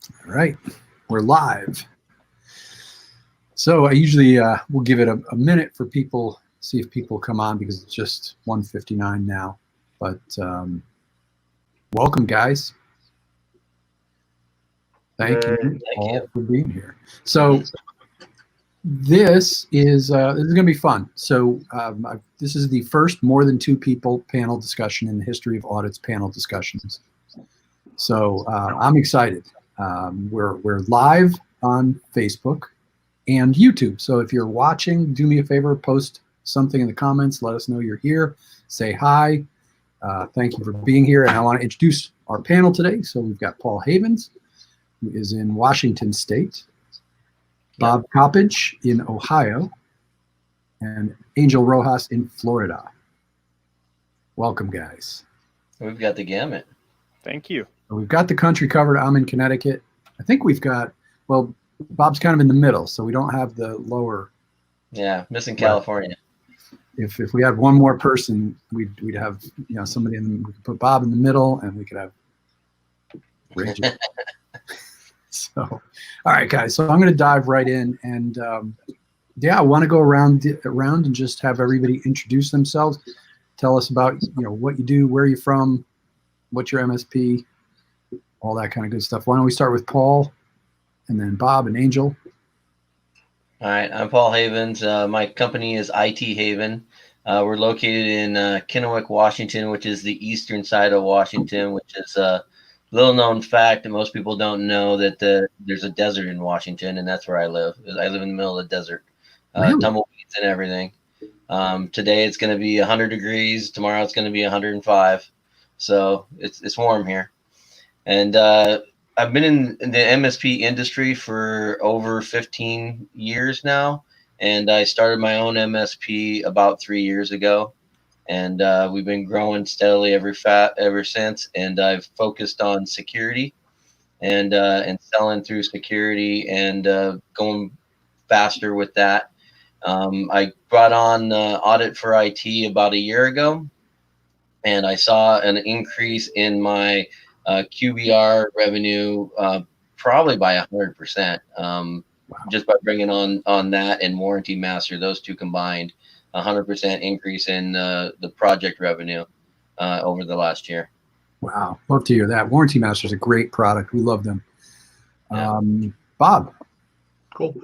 All right, we're live. So I usually will give it a minute for people, see if people come on because it's just 1:59 now. But welcome, guys. Thank you all for being here. So this is going to be fun. So this is the first more than two people panel discussion in the history of audits panel discussions. So I'm excited. We're live on Facebook and YouTube. So if you're watching, do me a favor, post something in the comments. Let us know you're here. Say hi. Thank you for being here. And I want to introduce our panel today. So we've got Paul Havens, who is in Washington State, Bob Coppedge in Ohio, and Angel Rojas in Florida. Welcome, guys. We've got the gamut. Thank you. We've got the country covered. I'm in Connecticut. I think we've got, well, Bob's kind of in the middle, so we don't have the lower. Yeah, missing California. If we had one more person, we'd have somebody in the, we could put Bob in the middle, and we could have Rachel. So, all right, guys. So I'm going to dive right in, and I want to go around and just have everybody introduce themselves. Tell us about what you do, where you're from, what's your MSP, all that kind of good stuff. Why don't we start with Paul, and then Bob and Angel. All right, I'm Paul Havens. My company is IT Haven. We're located in Kennewick, Washington, which is the eastern side of Washington, which is a little known fact that most people don't know that there's a desert in Washington, and that's where I live. I live in the middle of the desert, Really? Tumbleweeds and everything. Today it's going to be 100 degrees. Tomorrow it's going to be 105. So it's warm here. And I've been in the MSP industry for over 15 years now. And I started my own MSP about 3 years ago. And we've been growing steadily ever since. And I've focused on security and selling through security and going faster with that. I brought on Audit for IT about a year ago, and I saw an increase in my QBR revenue probably by 100%. Just by bringing on that and Warranty Master, those two combined, 100% increase in the project revenue over the last year. Wow, love to hear that. Warranty Master is a great product. We love them. Yeah. Bob. Cool.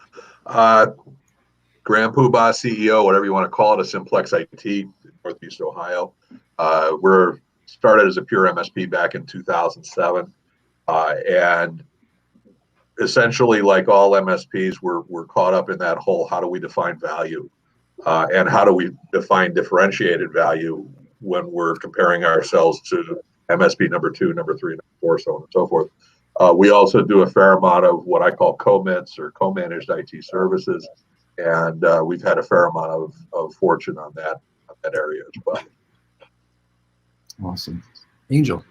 Grand Poobah CEO, whatever you want to call it, a Simplex IT, Northeast Ohio. We're started as a pure MSP back in 2007, and essentially, like all MSPs, we're caught up in that whole how do we define value, and how do we define differentiated value when we're comparing ourselves to MSP number 2, number 3, number 4, so on and so forth. We also do a fair amount of what I call co-mits or co-managed IT services. And we've had a fair amount of fortune on that area as well. Awesome. Angel.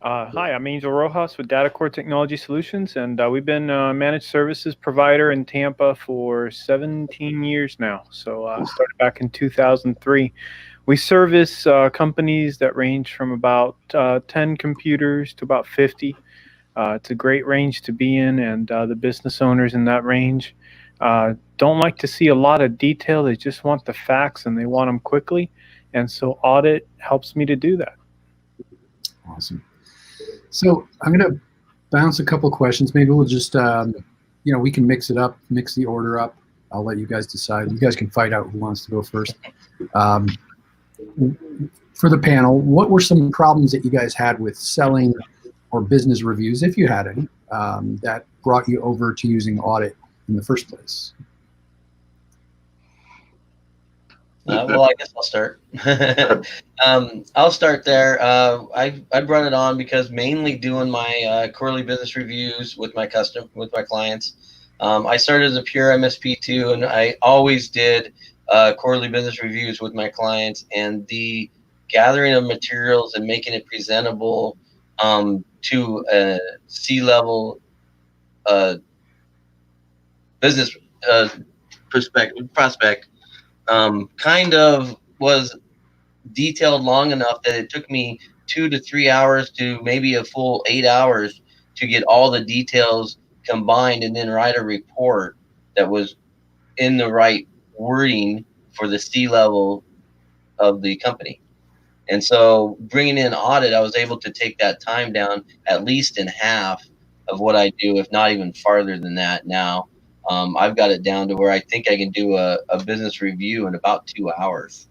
Hi, I'm Angel Rojas with Data Core Technology Solutions, and we've been a managed services provider in Tampa for 17 years now. So I started back in 2003. We service companies that range from about 10 computers to about 50. It's a great range to be in, and the business owners in that range don't like to see a lot of detail. They just want the facts and they want them quickly. And so audit helps me to do that. Awesome. So I'm going to bounce a couple of questions. Maybe we'll just, we can mix it up, mix the order up. I'll let you guys decide. You guys can fight out who wants to go first. For the panel, what were some problems that you guys had with selling or business reviews, if you had any, that brought you over to using audit in the first place? Well, I guess I'll start. I'll start there. I brought it on because mainly doing my quarterly business reviews with my clients. I started as a pure MSP too, and I always did quarterly business reviews with my clients, and the gathering of materials and making it presentable to a C-level business prospect kind of was detailed long enough that it took me 2 to 3 hours to maybe a full 8 hours to get all the details combined and then write a report that was in the right wording for the C-level of the company. And so bringing in audit, I was able to take that time down at least in half of what I do, if not even farther than that now. I've got it down to where I think I can do a business review in about 2 hours,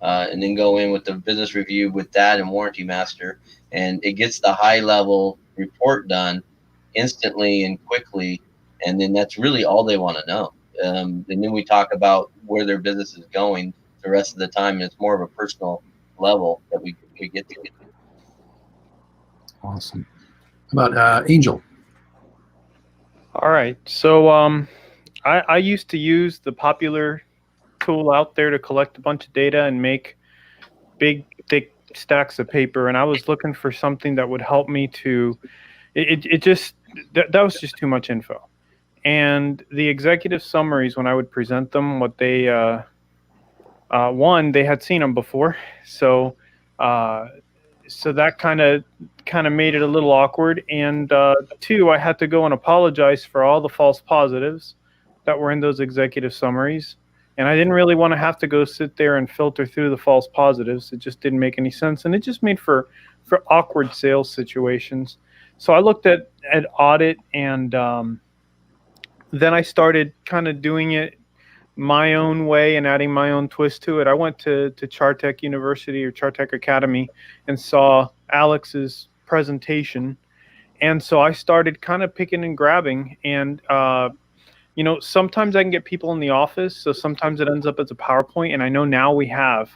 and then go in with the business review with that and Warranty Master, and it gets the high level report done instantly and quickly, and then that's really all they want to know. And then we talk about where their business is going the rest of the time, and it's more of a personal level that we get to. Awesome. How about Angel? All right. So I used to use the popular tool out there to collect a bunch of data and make big, thick stacks of paper. And I was looking for something that would help me to, it just, that was just too much info. And the executive summaries, when I would present them, what they, one, they had seen them before. So, so that kind of made it a little awkward. And two, I had to go and apologize for all the false positives that were in those executive summaries. And I didn't really want to have to go sit there and filter through the false positives. It just didn't make any sense. And it just made for awkward sales situations. So I looked at audit, and then I started kind of doing it my own way and adding my own twist to it. I went to Chartech University or Chartech Academy and saw Alex's presentation. And so I started kind of picking and grabbing. And, you know, sometimes I can get people in the office. So sometimes it ends up as a PowerPoint. And I know now we have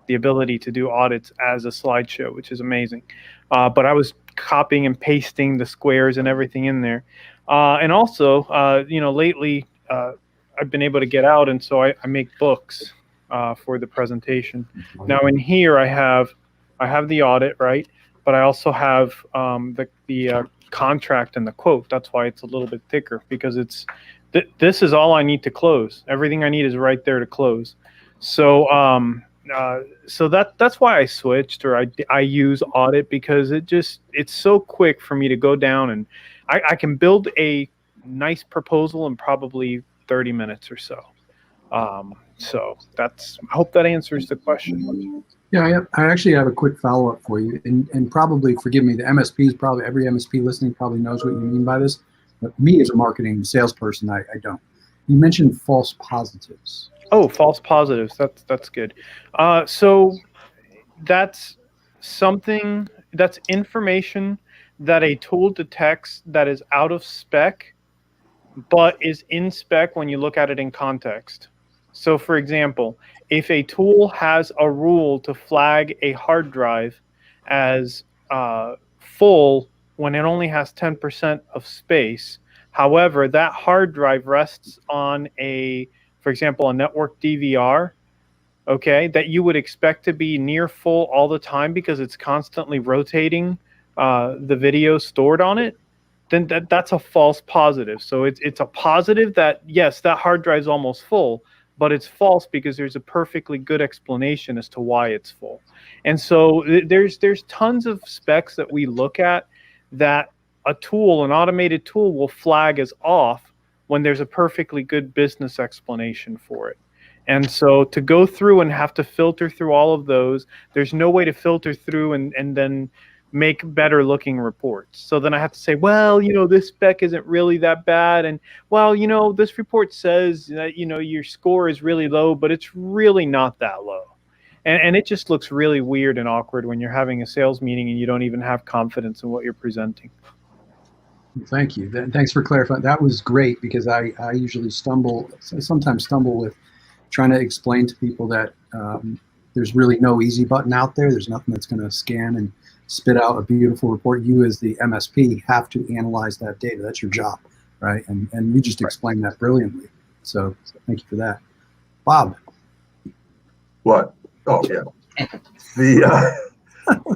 the ability to do audits as a slideshow, which is amazing. But I was copying and pasting the squares and everything in there. And also, you know, lately, I've been able to get out, and so I make books for the presentation. Now in here I have the audit, right? But I also have the contract and the quote. That's why it's a little bit thicker, because it's this is all I need to close. Everything I need is right there to close. So so that's why I switched, or I use audit, because it's so quick for me to go down, and I can build a nice proposal in probably 30 minutes or so. So I hope that answers the question. Yeah, I actually have a quick follow-up for you, and probably, forgive me, the MSPs, probably every MSP listening probably knows what you mean by this, but me as a marketing salesperson, I don't. You mentioned false positives. Oh, false positives. That's good. So that's information that a tool detects that is out of spec, but is in spec when you look at it in context. So for example, if a tool has a rule to flag a hard drive as full when it only has 10% of space, however, that hard drive rests on for example, a network DVR, okay, that you would expect to be near full all the time because it's constantly rotating the video stored on it, then that's a false positive. So it's a positive that, yes, that hard drive's almost full, but it's false because there's a perfectly good explanation as to why it's full. And so there's tons of specs that we look at that an automated tool will flag as off when there's a perfectly good business explanation for it. And so to go through and have to filter through all of those, there's no way to filter through and then make better looking reports. So then I have to say, well, you know, this spec isn't really that bad. And well, you know, this report says that, you know, your score is really low, but it's really not that low. And it just looks really weird and awkward when you're having a sales meeting and you don't even have confidence in what you're presenting. Thank you. Thanks for clarifying. That was great, because I usually sometimes stumble with trying to explain to people that there's really no easy button out there. There's nothing that's going to scan and spit out a beautiful report. You as the MSP have to analyze that data. That's your job, right? And you just explained that brilliantly. So thank you for that. Bob. What? Oh, yeah.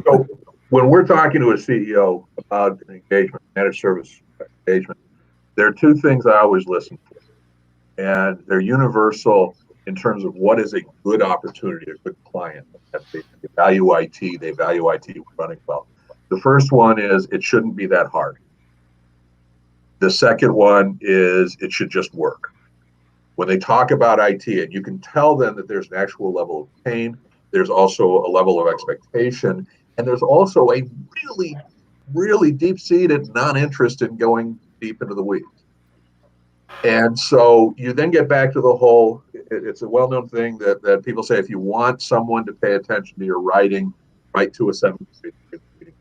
So when we're talking to a CEO about an engagement, managed service engagement, there are two things I always listen for, and they're universal in terms of what is a good opportunity, a good client. They value IT, they value IT running well. The first one is it shouldn't be that hard. The second one is it should just work. When they talk about IT, and you can tell them that there's an actual level of pain, there's also a level of expectation, and there's also a really, really deep-seated non-interest in going deep into the weeds. And so you then get back to the whole, it's a well-known thing that people say, if you want someone to pay attention to your writing, write to a 7th grade reading.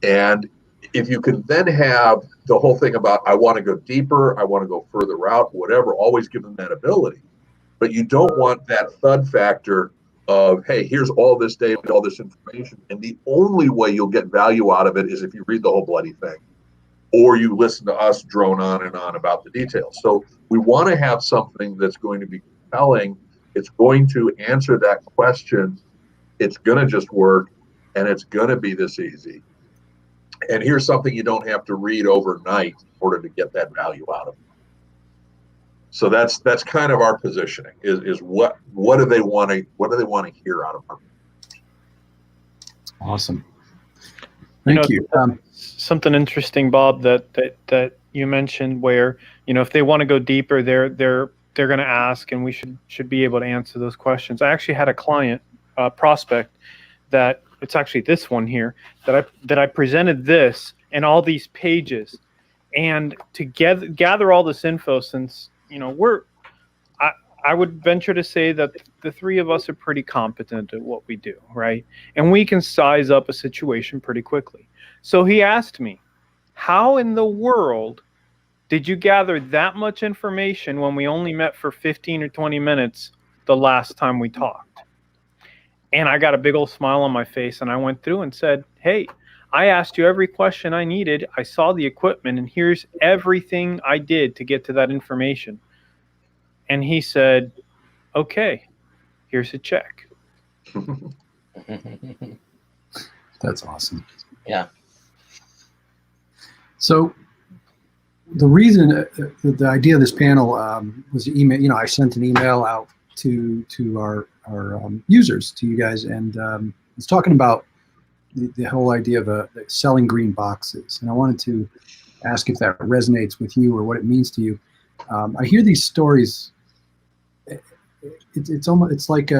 And if you can then have the whole thing about, I want to go deeper, I want to go further out, whatever, always give them that ability. But you don't want that thud factor of, hey, here's all this data, all this information. And the only way you'll get value out of it is if you read the whole bloody thing, or you listen to us drone on and on about the details. So we want to have something that's going to be compelling. It's going to answer that question. It's going to just work, and it's going to be this easy. And here's something you don't have to read overnight in order to get that value out of it. So that's kind of our positioning. Is what do they want to hear out of us? Awesome. Thank you. Something interesting, Bob, that you mentioned, where if they want to go deeper, they're going to ask, and we should be able to answer those questions. I actually had a client, prospect, that it's actually this one here that I presented this and all these pages, and to gather all this info, since I would venture to say that the three of us are pretty competent at what we do, right? And we can size up a situation pretty quickly. So he asked me, how in the world did you gather that much information when we only met for 15 or 20 minutes the last time we talked? And I got a big old smile on my face, and I went through and said, hey, I asked you every question I needed. I saw the equipment, and here's everything I did to get to that information. And he said, okay, here's a check. That's awesome. Yeah. So the reason, the idea of this panel was email. I sent an email out to our users, to you guys, and it's talking about the whole idea of selling green boxes. And I wanted to ask if that resonates with you or what it means to you. I hear these stories. It's like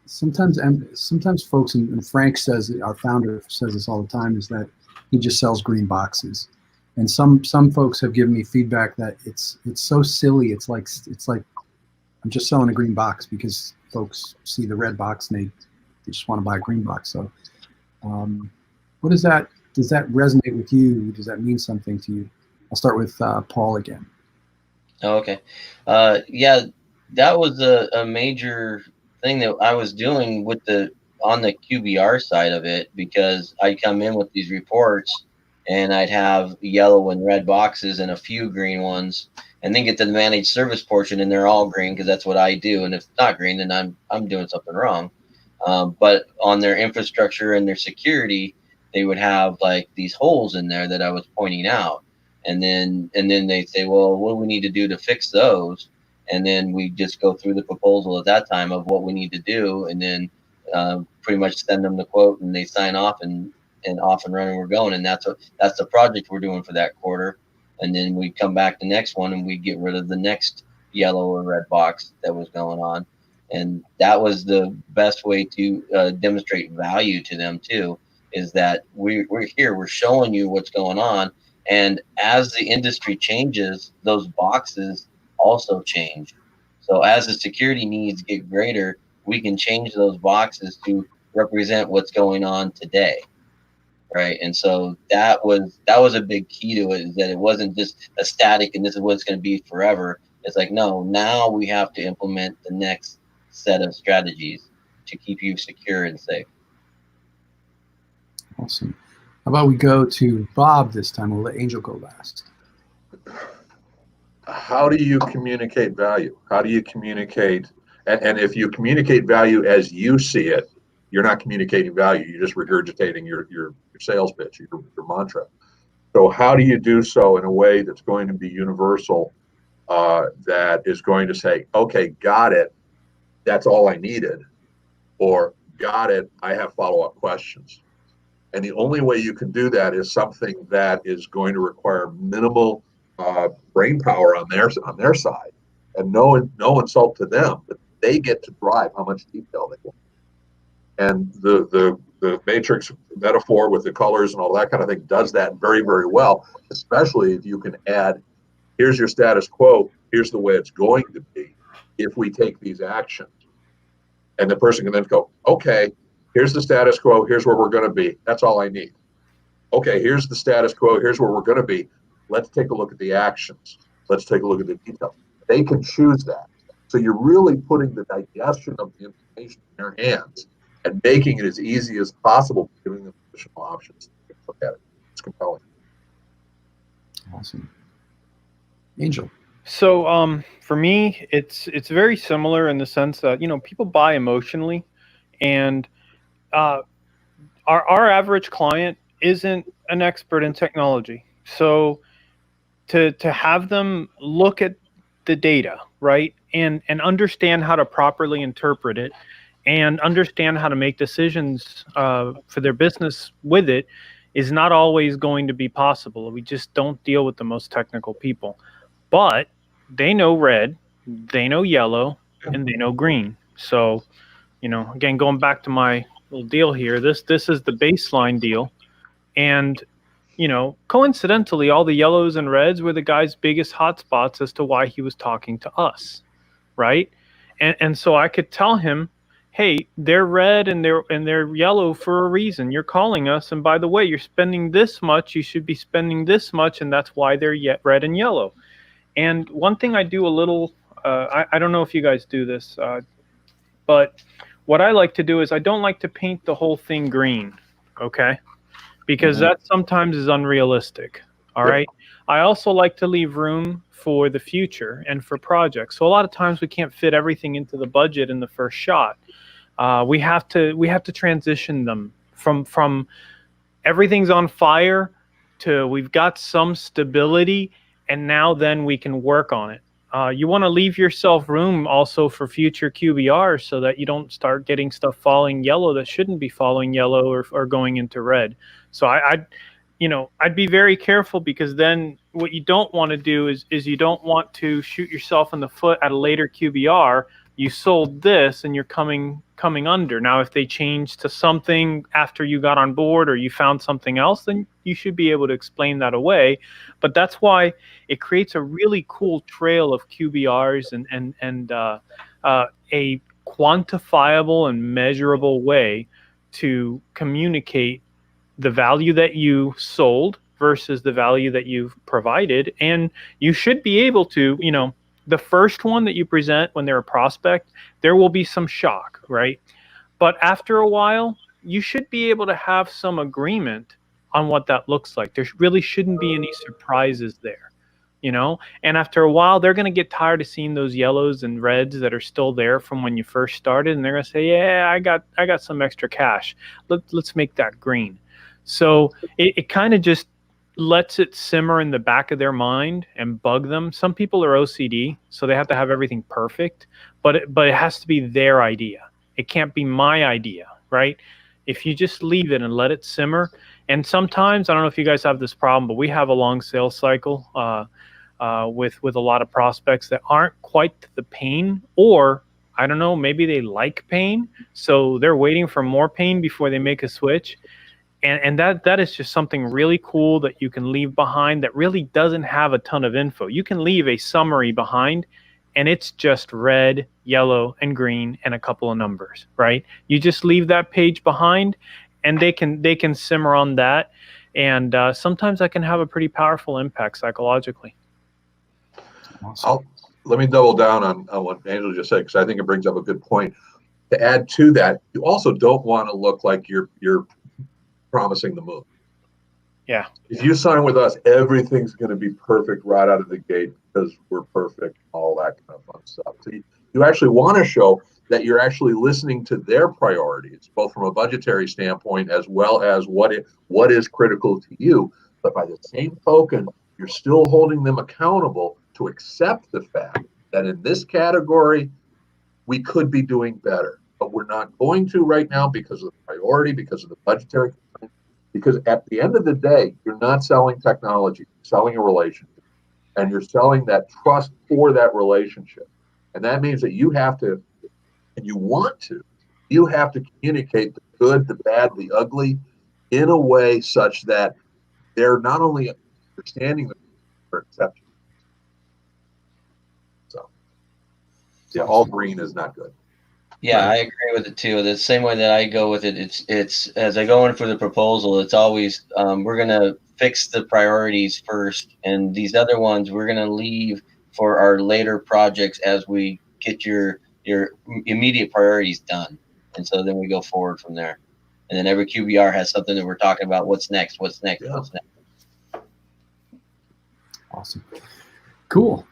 sometimes folks, and Frank says, our founder says this all the time, is that he just sells green boxes. And some folks have given me feedback that it's so silly. It's like I'm just selling a green box because folks see the red box and they just want to buy a green box. So what does that resonate with you? Does that mean something to you? I'll start with Paul again. Oh, okay. Yeah, that was a major thing that I was doing on the QBR side of it, because I'd come in with these reports and I'd have yellow and red boxes and a few green ones, and then get to the managed service portion and they're all green because that's what I do. And if it's not green, then I'm doing something wrong. But on their infrastructure and their security, they would have like these holes in there that I was pointing out. And then they say, well, what do we need to do to fix those? And then we just go through the proposal at that time of what we need to do, and then pretty much send them the quote, and they sign off, and off and running we're going. And that's the project we're doing for that quarter. And then we come back the next one and we get rid of the next yellow or red box that was going on. And that was the best way to demonstrate value to them too, is that we're here, we're showing you what's going on. And as the industry changes, those boxes also change. So as the security needs get greater, we can change those boxes to represent what's going on today, right? And so that was a big key to it, is that it wasn't just a static and this is what it's going to be forever. It's like, no, now we have to implement the next set of strategies to keep you secure and safe. Awesome. How about we go to Bob this time? We'll let Angel go last. How do you communicate value? How do you communicate? And if you communicate value as you see it, you're not communicating value. You're just regurgitating your sales pitch, your mantra. So how do you do so in a way that's going to be universal, that is going to say, okay, got it, that's all I needed, or got it, I have follow-up questions. And the only way you can do that is something that is going to require minimal brain power on their side, and no insult to them, but they get to drive how much detail they want. And the matrix metaphor with the colors and all that kind of thing does that very, very well, especially if you can add, here's your status quo, here's the way it's going to be if we take these actions. And the person can then go, okay, here's the status quo, here's where we're going to be. That's all I need. Okay, here's the status quo, here's where we're going to be. Let's take a look at the actions. Let's take a look at the details. They can choose that. So you're really putting the digestion of the information in their hands and making it as easy as possible, giving them additional options to look at it. It's compelling. Awesome. Angel. So for me, it's very similar in the sense that, people buy emotionally, and our average client isn't an expert in technology. So to have them look at the data, right, and understand how to properly interpret it and understand how to make decisions for their business with it is not always going to be possible. We just don't deal with the most technical people. But they know red, they know yellow, and they know green. So, again, going back to my little deal here, this is the baseline deal. And, coincidentally, all the yellows and reds were the guy's biggest hotspots as to why he was talking to us, right? And so I could tell him, hey, they're red and they're yellow for a reason. You're calling us, and by the way, you're spending this much. You should be spending this much, and that's why they're red and yellow. And one thing I do a little, I don't know if you guys do this, but what I like to do is I don't like to paint the whole thing green, okay? Because that sometimes is unrealistic, all right? I also like to leave room for the future and for projects. So a lot of times we can't fit everything into the budget in the first shot. We have to transition them from everything's on fire to we've got some stability, and now then we can work on it. You want to leave yourself room also for future QBRs so that you don't start getting stuff falling yellow that shouldn't be falling yellow or going into red. So I'd be very careful, because then what you don't want to do is you don't want to shoot yourself in the foot at a later QBR. You sold this and you're coming under. Now, if they change to something after you got on board or you found something else, then you should be able to explain that away. But that's why it creates a really cool trail of QBRs and a quantifiable and measurable way to communicate the value that you sold versus the value that you've provided. And you should be able to, the first one that you present when they're a prospect, there will be some shock, right? But after a while, you should be able to have some agreement on what that looks like. There really shouldn't be any surprises there, And after a while, they're going to get tired of seeing those yellows and reds that are still there from when you first started, and they're going to say, "Yeah, I got some extra cash. Let's make that green." So it kind of just lets it simmer in the back of their mind and bug them. Some people are OCD, so they have to have everything perfect, but it has to be their idea. It can't be my idea, right? If you just leave it and let it simmer, and sometimes, I don't know if you guys have this problem, but we have a long sales cycle with a lot of prospects that aren't quite the pain, or I don't know, maybe they like pain, so they're waiting for more pain before they make a switch. And that is just something really cool that you can leave behind that really doesn't have a ton of info. You can leave a summary behind, and it's just red, yellow, and green, and a couple of numbers, right? You just leave that page behind, and they can simmer on that. And sometimes that can have a pretty powerful impact psychologically. Awesome. Let me double down on what Angela just said, because I think it brings up a good point. To add to that, you also don't want to look like you're promising the moon. Yeah. If you sign with us, everything's going to be perfect right out of the gate because we're perfect, all that kind of fun stuff. So you actually want to show that you're actually listening to their priorities, both from a budgetary standpoint as well as what is critical to you. But by the same token, you're still holding them accountable to accept the fact that in this category, we could be doing better. But we're not going to right now because of the priority, because of the budgetary constraints, Because at the end of the day, you're not selling technology, you're selling a relationship, and you're selling that trust for that relationship. And that means that you have to, and you have to communicate the good, the bad, the ugly in a way such that they're not only understanding the accepting. So, yeah, all green is not good. Yeah, Right. I agree with it too. The same way that I go with it, it's as I go in for the proposal, it's always we're gonna fix the priorities first, and these other ones we're gonna leave for our later projects as we get your immediate priorities done, and so then we go forward from there. And then every QBR has something that we're talking about. What's next? What's next? Yeah. What's next? Awesome. Cool.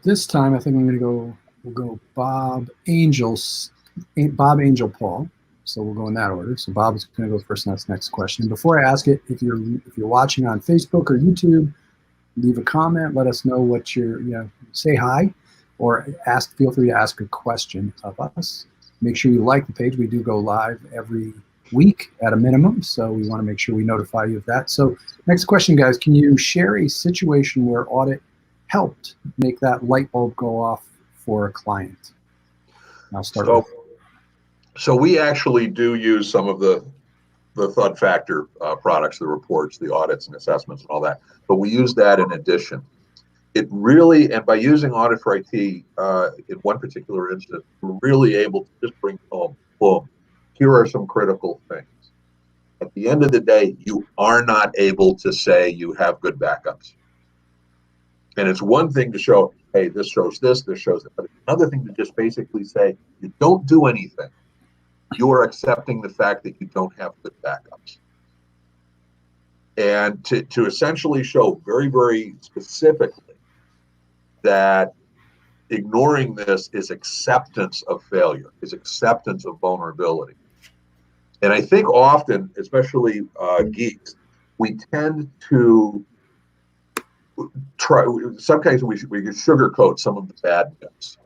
This time I think we'll go Bob Angel Paul. So we'll go in that order. So Bob's going to go first, and that's the next question. Before I ask it, if you're watching on Facebook or YouTube, leave a comment. Let us know what say hi, or feel free to ask a question of us. Make sure you like the page. We do go live every week at a minimum, so we want to make sure we notify you of that. So next question, guys, can you share a situation where audit helped make that light bulb go off for a client? I'll start. So we actually do use some of the Thud Factor products, the reports, the audits and assessments and all that, but we use that in addition. It really, and by using Audit for IT in one particular instance, we're really able to just bring home, boom, here are some critical things. At the end of the day, you are not able to say you have good backups. And it's one thing to show, hey, this shows this shows that. But it's another thing to just basically say, you don't do anything. You are accepting the fact that you don't have good backups. And to essentially show very, very specifically that ignoring this is acceptance of failure, is acceptance of vulnerability. And I think often, especially geeks, we tend to sometimes we sugarcoat some of the bad news,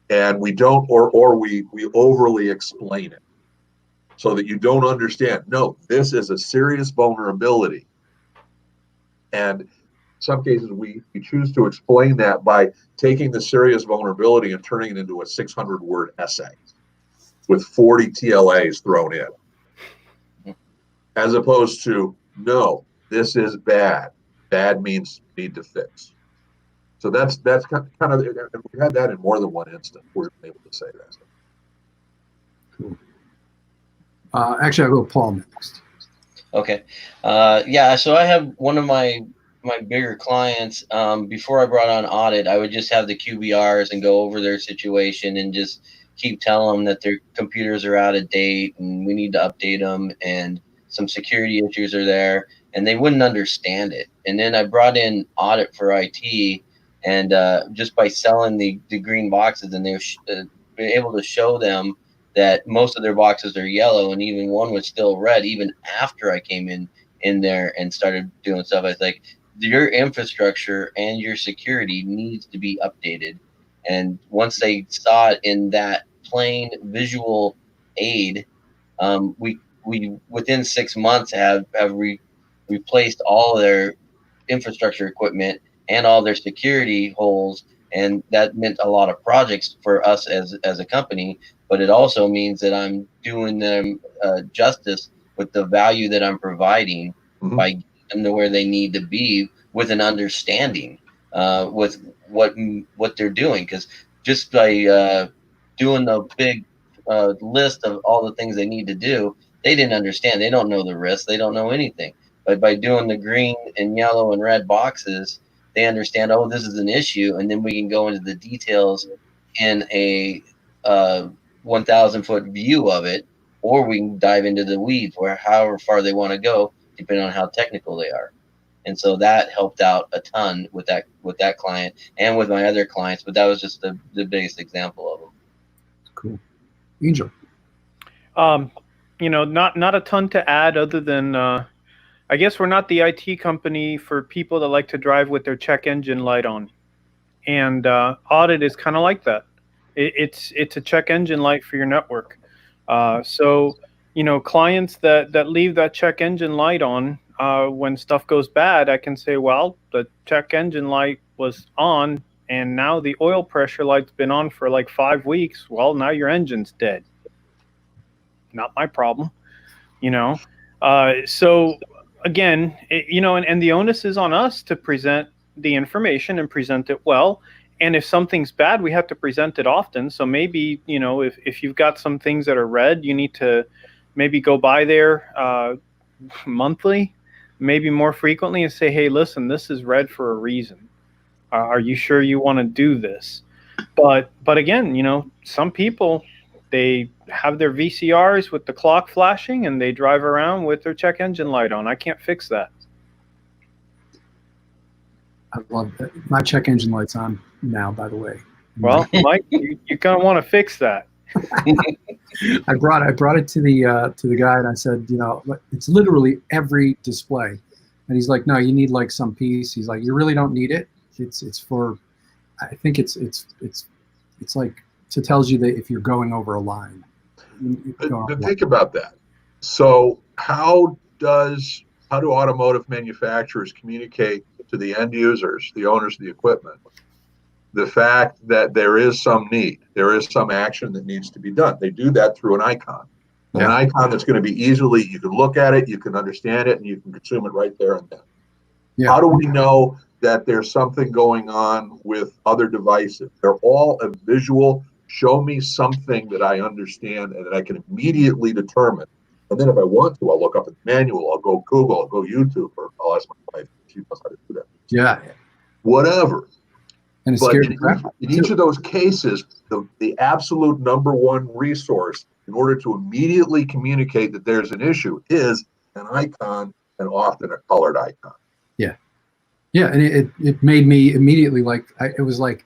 and we don't, or we overly explain it so that you don't understand. No, this is a serious vulnerability, and in some cases we choose to explain that by taking the serious vulnerability and turning it into a 600-word essay with 40 TLAs thrown in, as opposed to, no, this is bad. Bad means need to fix. So that's kind of, and we've had that in more than one instance. We're able to say that. Cool. Actually, I'll go Paul next. Okay. Yeah, so I have one of my bigger clients. Before I brought on audit, I would just have the QBRs and go over their situation and just keep telling them that their computers are out of date and we need to update them, and some security issues are there, and they wouldn't understand it. And then I brought in audit for IT, and just by selling the green boxes, and they were able to show them that most of their boxes are yellow, and even one was still red, even after I came in there and started doing stuff. I was like, your infrastructure and your security needs to be updated. And once they saw it in that plain visual aid, we within 6 months have replaced all their infrastructure equipment and all their security holes, and that meant a lot of projects for us as a company. But it also means that I'm doing them justice with the value that I'm providing by getting them to where they need to be with an understanding with what they're doing. Because just by doing the big list of all the things they need to do, they didn't understand. They don't know the risks. They don't know anything. But by doing the green and yellow and red boxes, they understand, oh, this is an issue, and then we can go into the details in a 1,000-foot view of it, or we can dive into the weeds where however far they want to go, depending on how technical they are. And so that helped out a ton with that client and with my other clients. But that was just the biggest example of them. Cool. Angel. Not a ton to add other than I guess we're not the IT company for people that like to drive with their check engine light on, and audit is kind of like that. It's a check engine light for your network. So clients that leave that check engine light on when stuff goes bad, I can say, well, the check engine light was on, and now the oil pressure light's been on for like 5 weeks. Well, now your engine's dead. Not my problem, you know. So again, and the onus is on us to present the information and present it well. And if something's bad, we have to present it often. So maybe, if you've got some things that are red, you need to maybe go by there monthly, maybe more frequently, and say, hey, listen, this is red for a reason. Are you sure you want to do this? But again, some people, they have their VCRs with the clock flashing and they drive around with their check engine light on. I can't fix that. I love that. My check engine light's on now, by the way. Well, Mike, you kind of want to fix that. I brought it to the guy and I said, it's literally every display. And he's like, no, you need like some piece. He's like, you really don't need it. It's for, I think it's like, it tells you that if you're going over a line. But think about that. So how do automotive manufacturers communicate to the end users, the owners of the equipment, the fact that there is some need, there is some action that needs to be done? They do that through an icon. An icon that's going to be easily, you can look at it, you can understand it, and you can consume it right there and then. Yeah. How do we know that there's something going on with other devices? They're all a visual, show me something that I understand and that I can immediately determine. And then if I want to, I'll look up in the manual, I'll go Google, I'll go YouTube, or I'll ask my wife if she knows how to do that. Yeah. Whatever. And but in each of those cases, the absolute number one resource in order to immediately communicate that there's an issue is an icon, and often a colored icon. Yeah. Yeah. And it made me immediately it was like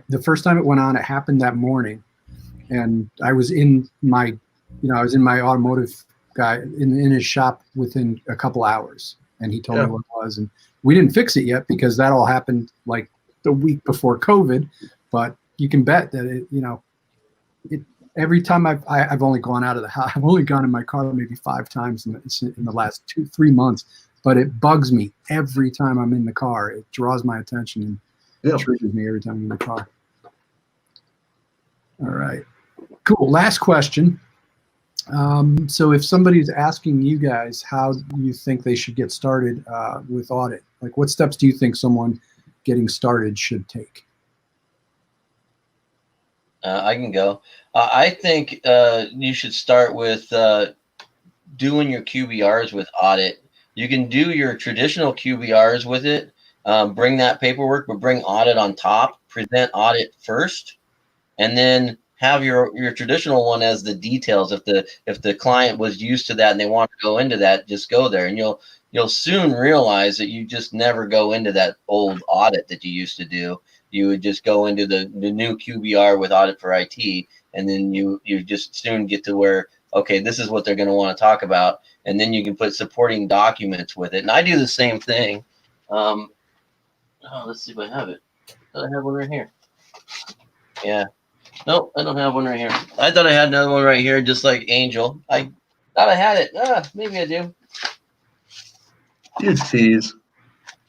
the first time it went on, it happened that morning. And I was in my automotive guy in his shop within a couple hours. And he told me what it was. And we didn't fix it yet because that all happened like the week before COVID. But you can bet that every time I've only gone out of the house, I've only gone in my car maybe 5 times in the last 2-3 months. But it bugs me every time I'm in the car. It draws my attention and triggers me every time I'm in the car. All right. Cool. Last question. So if somebody's asking you guys how you think they should get started with audit, like what steps do you think someone getting started should take? I can go. I think you should start with doing your QBRs with audit. You can do your traditional QBRs with it, bring that paperwork, but bring audit on top, present audit first, and then have your traditional one as the details. If the client was used to that and they want to go into that, just go there, and you'll soon realize that you just never go into that old audit that you used to do. You would just go into the new QBR with audit for IT, and then you just soon get to where, okay, this is what they're going to want to talk about, and then you can put supporting documents with it. And I do the same thing. Let's see if I have it. I have one right here. Yeah. Nope, I don't have one right here. I thought I had another one right here, just like Angel. I thought I had it. Maybe I do. You tease.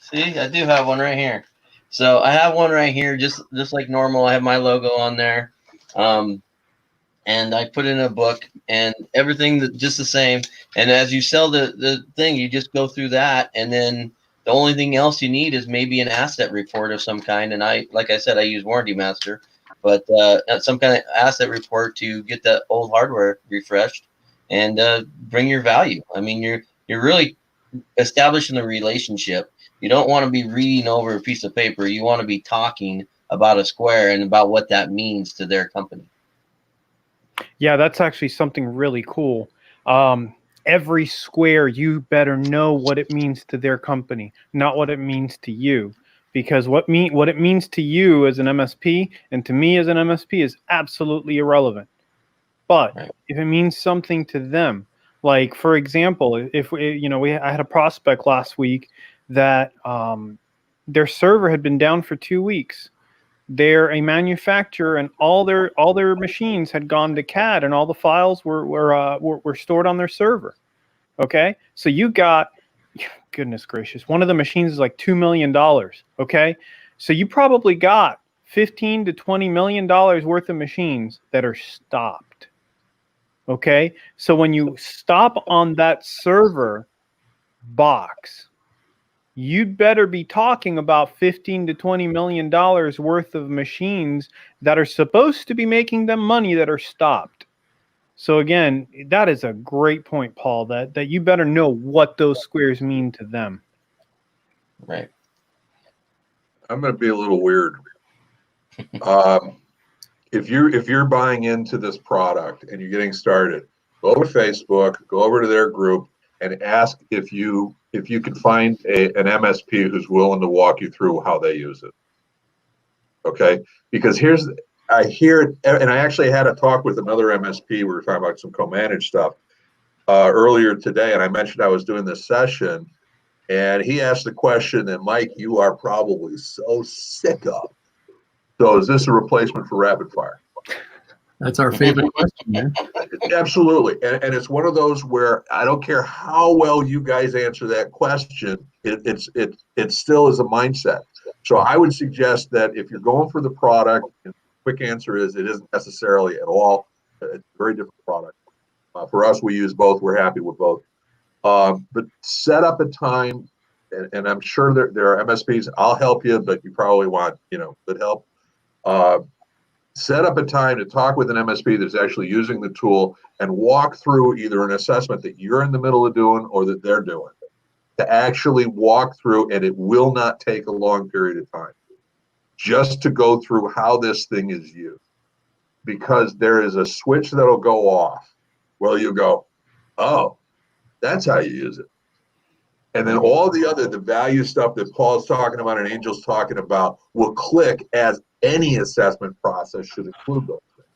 See, I do have one right here. So I have one right here, just like normal. I have my logo on there. And I put in a book and everything just the same. And as you sell the thing, you just go through that. And then the only thing else you need is maybe an asset report of some kind. And like I said, I use Warranty Master, but some kind of asset report to get that old hardware refreshed and bring your value. I mean, you're really establishing the relationship. You don't want to be reading over a piece of paper. You want to be talking about a square and about what that means to their company. Yeah, that's actually something really cool. Every square, you better know what it means to their company, not what it means to you. Because what it means to you as an MSP and to me as an MSP is absolutely irrelevant. But if it means something to them, like for example, I had a prospect last week that their server had been down for 2 weeks. they're a manufacturer, and all their machines had gone to CAD, and all the files were stored on their server. Okay, so you got, goodness gracious, one of the machines is like $2 million. Okay, so you probably got $15 to $20 million worth of machines that are stopped. Okay, so when you stop on that server box, you'd better be talking about $15 to $20 million worth of machines that are supposed to be making them money that are stopped. So again, that is a great point, Paul, that you better know what those squares mean to them. Right. I'm going to be a little weird. If you're buying into this product and you're getting started, go to Facebook, go over to their group, and ask if you can find an MSP who's willing to walk you through how they use it. Okay, because I hear it, and I actually had a talk with another MSP. We were talking about some co-managed stuff earlier today, and I mentioned I was doing this session, and he asked the question that, Mike, you are probably so sick of. So is this a replacement for rapid fire? That's our favorite question, man. Absolutely. And it's one of those where I don't care how well you guys answer that question, it still is a mindset. So I would suggest that if you're going for the product, the quick answer is it isn't necessarily at all. It's a very different product. For us, we use both. We're happy with both. But set up a time, and I'm sure there are MSPs. I'll help you, but you probably want good help. Set up a time to talk with an MSP that's actually using the tool and walk through either an assessment that you're in the middle of doing or that they're doing, to actually walk through, and it will not take a long period of time, just to go through how this thing is used. Because there is a switch that'll go off. Well, you go, oh, that's how you use it. And then all the value stuff that Paul's talking about and Angel's talking about will click, as any assessment process should include those things.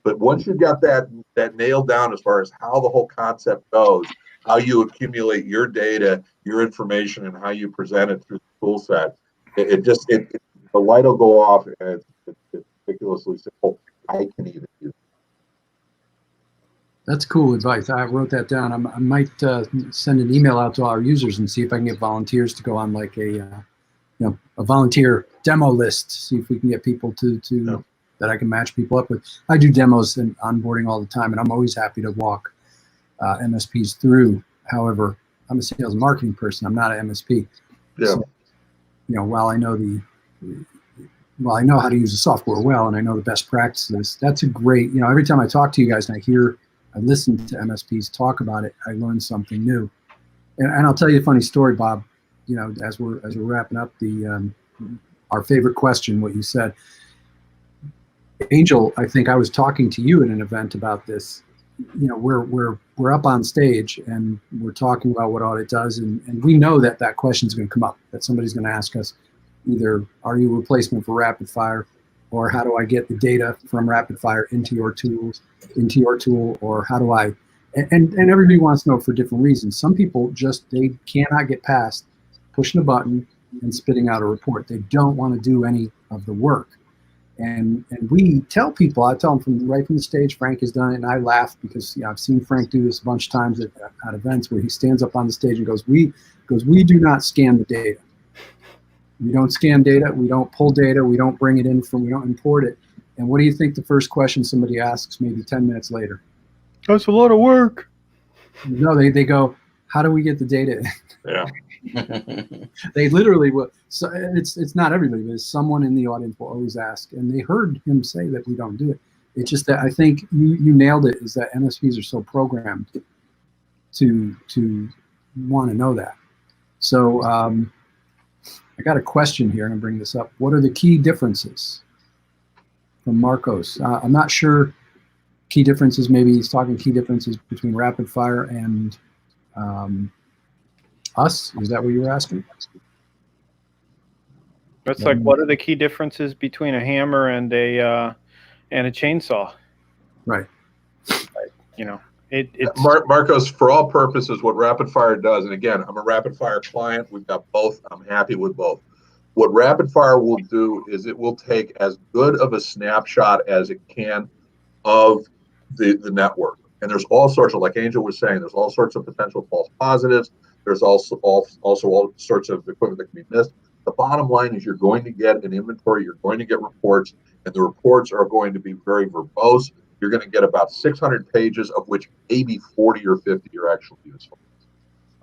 But once you've got that nailed down as far as how the whole concept goes, how you accumulate your data, your information, and how you present it through the tool set, the light will go off, and it's ridiculously simple. I can even use it. That's cool advice. I wrote that down. I might send an email out to our users and see if I can get volunteers to go on like a volunteer demo list. See if we can get people that I can match people up with. I do demos and onboarding all the time, and I'm always happy to walk MSPs through. However, I'm a sales and marketing person. I'm not an MSP. Yeah. So, while I know I know how to use the software well, and I know the best practices, that's a great. Every time I talk to you guys and I listen to MSPs talk about it, I learn something new. And I'll tell you a funny story, Bob. As we're wrapping up our favorite question, what you said, Angel. I think I was talking to you at an event about this. We're up on stage and we're talking about what audit does, and we know that question is going to come up. That somebody's going to ask us, either are you a replacement for rapid fire, or how do I get the data from rapid fire into your tool, or how do I? And everybody wants to know for different reasons. Some people they cannot get past pushing a button and spitting out a report. They don't want to do any of the work. And we tell people, I tell them right from the stage, Frank has done it, and I laugh because I've seen Frank do this a bunch of times at events where he stands up on the stage and goes, we do not scan the data. We don't scan data, we don't pull data, we don't bring it in we don't import it. And what do you think the first question somebody asks maybe 10 minutes later? That's a lot of work. No, they go, how do we get the data in? Yeah. They literally will. So it's not everybody, but someone in the audience will always ask, and they heard him say that we don't do it. It's just that I think you nailed it, is that MSPs are so programmed to want to know that. So I got a question here, and I'm bringing this up. What are the key differences? From Marcos. I'm not sure key differences. Maybe he's talking key differences between rapid fire and us. Is that what you were asking? That's like, what are the key differences between a hammer and a chainsaw? Right. It's Marcos, for all purposes, what rapid fire does, and again, I'm a rapid fire client. We've got both. I'm happy with both. What rapid fire will do is it will take as good of a snapshot as it can of the network. And there's all sorts of, like Angel was saying, there's all sorts of potential false positives. There's also all sorts of equipment that can be missed. The bottom line is you're going to get an inventory, you're going to get reports, and the reports are going to be very verbose. You're going to get about 600 pages, of which maybe 40 or 50 are actually useful.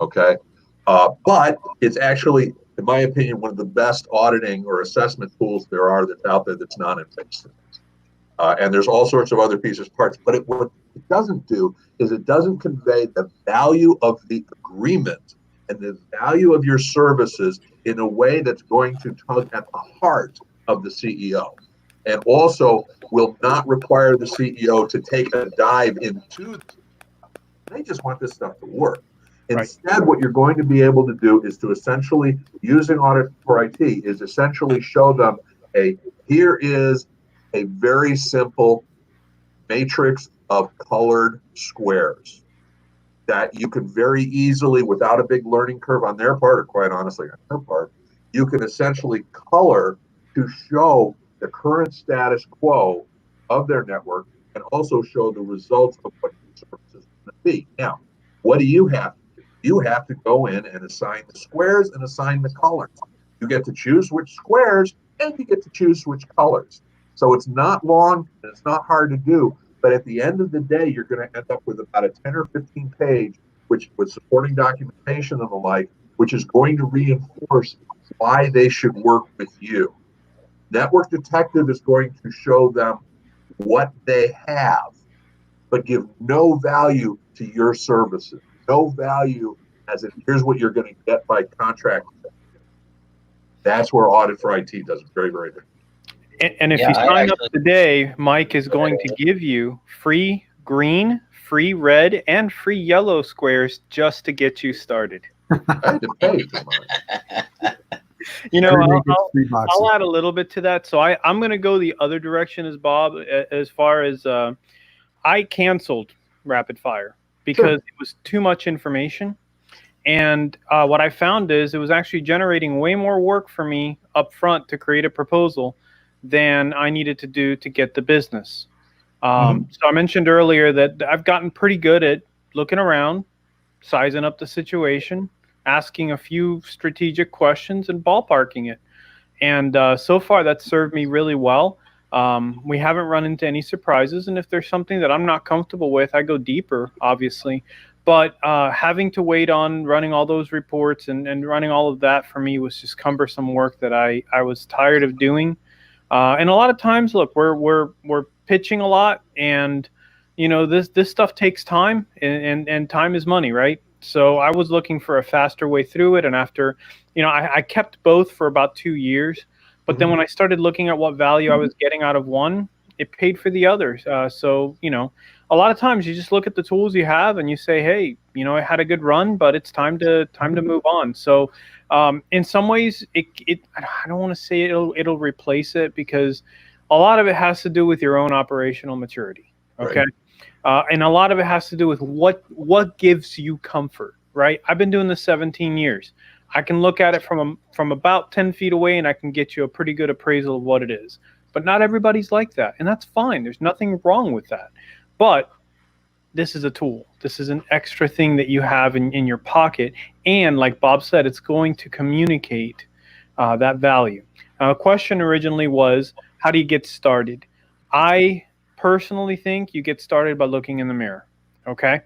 Okay? But it's actually, in my opinion, one of the best auditing or assessment tools there are that's out there that's non-invasive. And there's all sorts of other pieces, parts. But what it doesn't do is it doesn't convey the value of the agreement and the value of your services in a way that's going to tug at the heart of the CEO. And also will not require the CEO to take a dive into. They just want this stuff to work. Instead, what you're going to be able to do is to essentially, using Audit for IT, is essentially show them here is a very simple matrix of colored squares that you can very easily, without a big learning curve on their part, or quite honestly on their part, you can essentially color to show the current status quo of their network and also show the results of what the services are going to be. Now, what do you have to do? You have to go in and assign the squares and assign the colors. You get to choose which squares and you get to choose which colors. So it's not long and it's not hard to do, but at the end of the day, you're going to end up with about a 10 or 15 page, which with supporting documentation and the like, which is going to reinforce why they should work with you. Network Detective is going to show them what they have, but give no value to your services. No value as in here's what you're going to get by contract. That's where Audit for IT does it very, very good. And if you sign up today, Mike is going to give you free green, free red, and free yellow squares just to get you started. I had to pay for mine. You know, I'll add a little bit to that. So I'm going to go the other direction as Bob, as far as I canceled Rapid Fire because it was too much information. And what I found is it was actually generating way more work for me up front to create a proposal than I needed to do to get the business. So I mentioned earlier that I've gotten pretty good at looking around, sizing up the situation, asking a few strategic questions and ballparking it. And so far that's served me really well. We haven't run into any surprises. And if there's something that I'm not comfortable with, I go deeper, obviously. But having to wait on running all those reports and running all of that for me was just cumbersome work that I was tired of doing. And a lot of times, look, we're pitching a lot, and you know this stuff takes time, and time is money, right? So I was looking for a faster way through it, and after, you know, I kept both for about 2 years, but then when I started looking at what value I was getting out of one, it paid for the others. So you know, a lot of times you just look at the tools you have and you say, hey, you know, I had a good run, but it's time to move on. So in some ways, I don't want to say it'll replace it, because a lot of it has to do with your own operational maturity. Okay. Right. And a lot of it has to do with what gives you comfort, right? I've been doing this 17 years. I can look at it from about 10 feet away and I can get you a pretty good appraisal of what it is. But not everybody's like that, and that's fine. There's nothing wrong with that. But this is a tool. This is an extra thing that you have in your pocket. And like Bob said, it's going to communicate that value. A question originally was, how do you get started? I personally think you get started by looking in the mirror. Okay.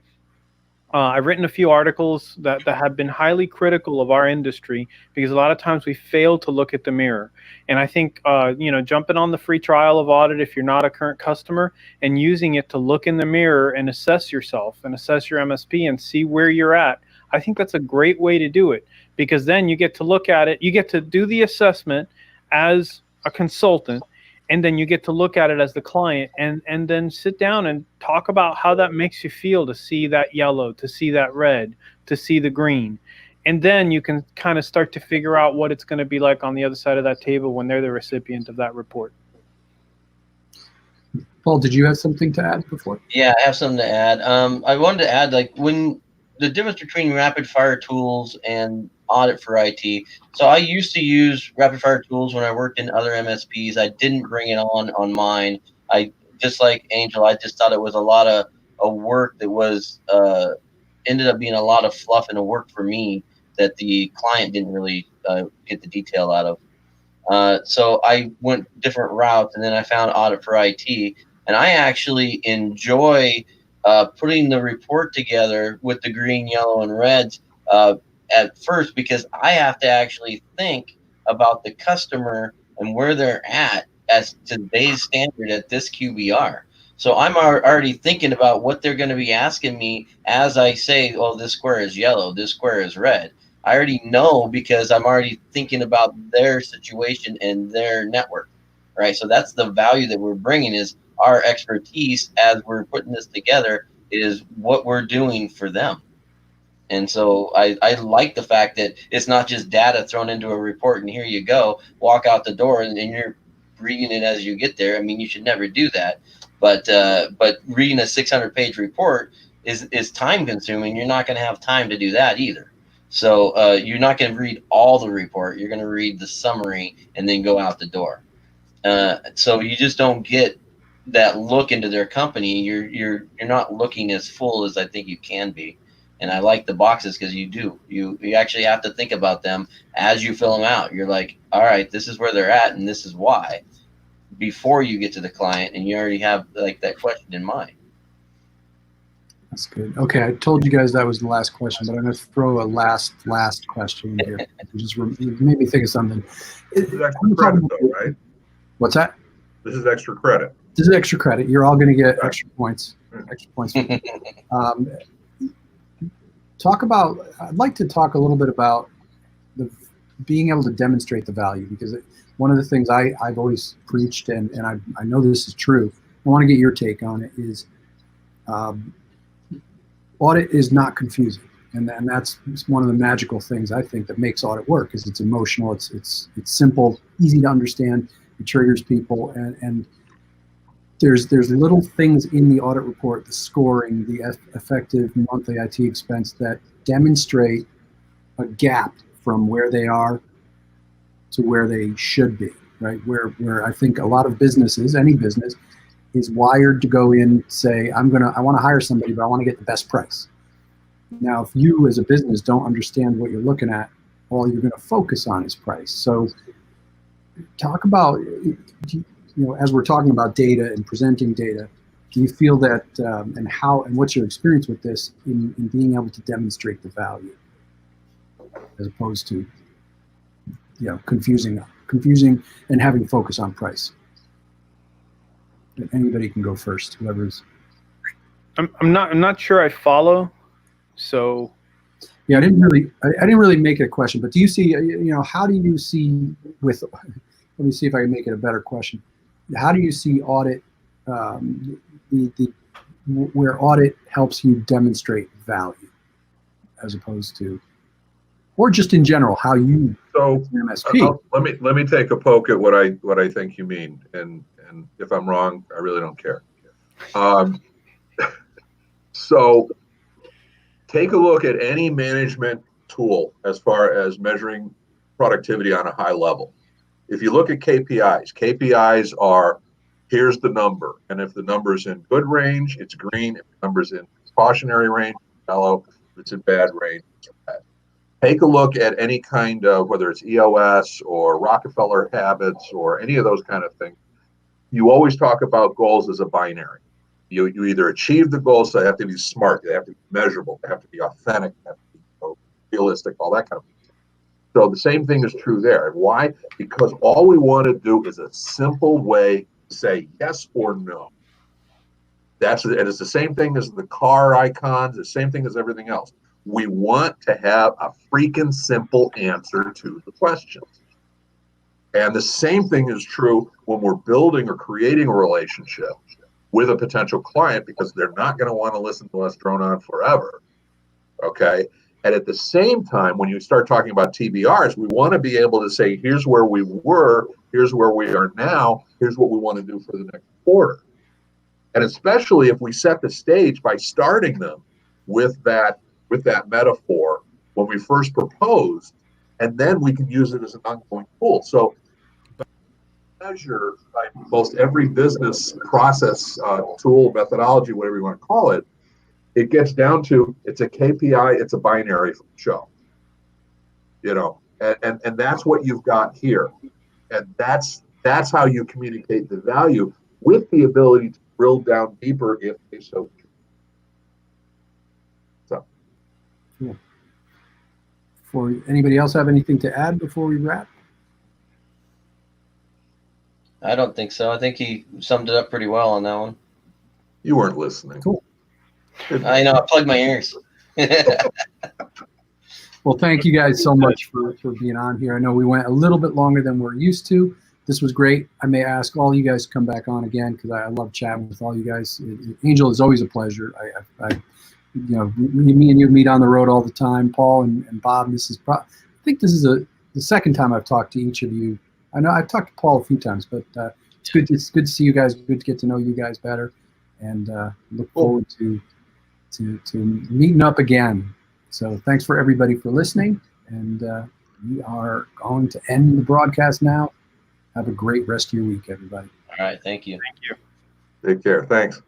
I've written a few articles that have been highly critical of our industry, because a lot of times we fail to look at the mirror. And I think, you know, jumping on the free trial of Audit if you're not a current customer and using it to look in the mirror and assess yourself and assess your MSP and see where you're at, I think that's a great way to do it, because then you get to look at it, you get to do the assessment as a consultant, and then you get to look at it as the client and then sit down and talk about how that makes you feel to see that yellow, to see that red, to see the green. And then you can kind of start to figure out what it's going to be like on the other side of that table when they're the recipient of that report. Paul, did you have something to add before? Yeah, I have something to add. I wanted to add, like, when the difference between rapid fire tools and audit for IT. So I used to use rapid fire tools when I worked in other MSPs. I didn't bring it on mine. I just like Angel. I just thought it was a lot of work that was ended up being a lot of fluff and a work for me that the client didn't really get the detail out of. So I went different routes, and then I found audit for IT, and I actually enjoy putting the report together with the green, yellow, and reds at first, because I have to actually think about the customer and where they're at as today's standard at this QBR. So I'm already thinking about what they're going to be asking me as I say, oh, this square is yellow, this square is red. I already know because I'm already thinking about their situation and their network, right? So that's the value that we're bringing, is our expertise as we're putting this together is what we're doing for them. And so I like the fact that it's not just data thrown into a report and here you go, walk out the door and you're reading it as you get there. I mean, you should never do that. But reading a 600-page report is time consuming. You're not going to have time to do that either. So you're not going to read all the report. You're going to read the summary and then go out the door. So you just don't get that look into their company. You're not looking as full as I think you can be. And I like the boxes because you actually have to think about them as you fill them out. You're like, all right, this is where they're at and this is why, before you get to the client, and you already have like that question in mind. That's good. Okay, I told you guys that was the last question, but I'm going to throw a last question in here. Just made me think of something. This is extra credit, though, right? What's that? This is extra credit. This is extra credit. You're all going to get extra points. Extra points. I'd like to talk a little bit about being able to demonstrate the value, because one of the things I've always preached, and I know this is true, I want to get your take on it, is audit is not confusing. And that's one of the magical things I think that makes audit work, is it's emotional, it's simple, easy to understand, it triggers people, and there's little things in the audit report, the scoring, the effective monthly IT expense, that demonstrate a gap from where they are to where they should be, right? Where I think a lot of businesses, any business, is wired to go in, say, I want to hire somebody, but I want to get the best price. Now, if you as a business don't understand what you're looking at, all you're going to focus on is price. So talk about, as we're talking about data and presenting data, do you feel that, and what's your experience with this in being able to demonstrate the value, as opposed to, confusing and having focus on price? Anybody can go first, whoever's. I'm not sure I follow. So. Yeah, I didn't really make it a question, but do you see, how do you see with, let me see if I can make it a better question. How do you see audit, where audit helps you demonstrate value, as opposed to, or just in general, how you, so MSP. Let me take a poke at what I think you mean, and if I'm wrong, I really don't care. So take a look at any management tool as far as measuring productivity on a high level. If you look at KPIs are, here's the number, and if the number's in good range, it's green. If the number's in cautionary range, it's yellow. If it's in bad range, it's red. Take a look at any kind of, whether it's EOS or Rockefeller habits or any of those kind of things. You always talk about goals as a binary. You either achieve the goals, so they have to be smart, they have to be measurable, they have to be authentic, they have to be realistic, all that kind of thing. So the same thing is true there. Why? Because all we want to do is a simple way to say yes or no. And it's the same thing as the car icons, the same thing as everything else. We want to have a freaking simple answer to the questions. And the same thing is true when we're building or creating a relationship with a potential client, because they're not going to want to listen to us drone on forever. Okay. And at the same time, when you start talking about TBRs, we want to be able to say, here's where we were, here's where we are now, here's what we want to do for the next quarter. And especially if we set the stage by starting them with that with that metaphor when we first proposed, and then we can use it as an ongoing tool. So measure most every business process, tool, methodology, whatever you want to call it, it gets down to it's a KPI, it's a binary show, and that's what you've got here, and that's how you communicate the value with the ability to drill down deeper if they so choose. So, yeah. For anybody else have anything to add before we wrap? I don't think so. I think he summed it up pretty well on that one. you weren't listening. Cool. I know. I plugged my ears. Well, thank you guys so much for being on here. I know we went a little bit longer than we're used to. This was great. I may ask all you guys to come back on again because I love chatting with all you guys. Angel is always a pleasure. Me and you meet on the road all the time. Paul and Bob. I think this is the second time I've talked to each of you. I know I've talked to Paul a few times, but it's good. It's good to see you guys. Good to get to know you guys better, and look forward to meeting up again. So thanks for everybody for listening, and we are going to end the broadcast now. Have a great rest of your week, everybody. All right. Thank you. Thank you. Take care. Thanks.